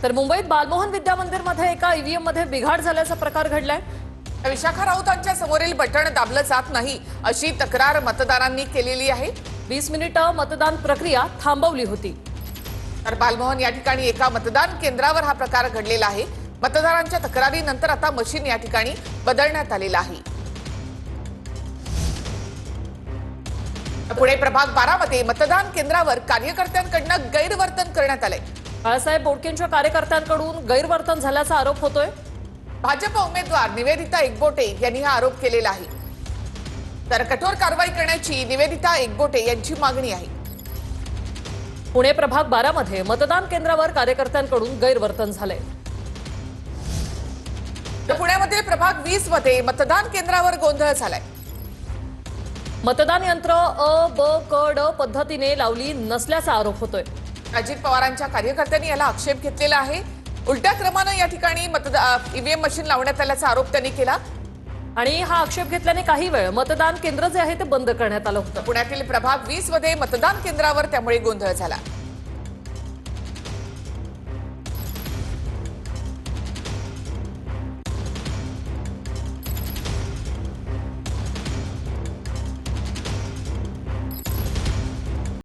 तर मुंबईत बालमोहन विद्या मंदिरमध्ये एका ईव्हीएम मध्ये बिघाड झाल्याचा प्रकार घडलाय। विशाखा राऊतांच्या समोरील बटण दाबलं जात नाही अशी तक्रार मतदारांनी केलेली आहे। 20 मिनिटं मतदान प्रक्रिया थांबवली होती। तर बालमोहन या ठिकाणी एका मतदान केंद्रावर हा प्रकार घडलेला आहे। मतदारांच्या तक्रारीनंतर आता मशीन या ठिकाणी बदलण्यात आलेलं आहे। पुणे प्रभाग 12 मध्ये मतदान केंद्रावर कार्यकर्त्यांकडून गैरवर्तन करण्यात आले। बाळासाहेब बोडकेंच्या कार्यकर्त्यांकडून गैरवर्तन झाल्याचा आरोप होतोय। भाजप उमेदवार निवेदिता एकबोटे यांनी हा आरोप केलेला आहे। तर कठोर कारवाई करण्याची निवेदिता एकबोटे यांची मागणी आहे। पुणे प्रभाग 12 मध्ये मतदान केंद्रावर कार्यकर्त्यांकडून गैरवर्तन झालंय। तर पुण्यामध्ये प्रभाग 20 मध्ये मतदान केंद्रावर गोंधळ झालाय। मतदान यंत्र अ ब क ड पद्धतीने लावली नसल्याचा आरोप होतोय। अजित पवारांच्या कार्यकर्त्यांनी याला आक्षेप घेतलेला आहे। उलट्या क्रमानं या ठिकाणी ईव्हीएम मशीन लावण्यात आल्याचा आरोप त्यांनी केला आणि हा आक्षेप घेतल्याने काही वेळ मतदान केंद्र जे आहे ते बंद करण्यात आलं होतं। पुण्यातील प्रभाग 20 मध्ये मतदान केंद्रावर त्यामुळे गोंधळ झाला।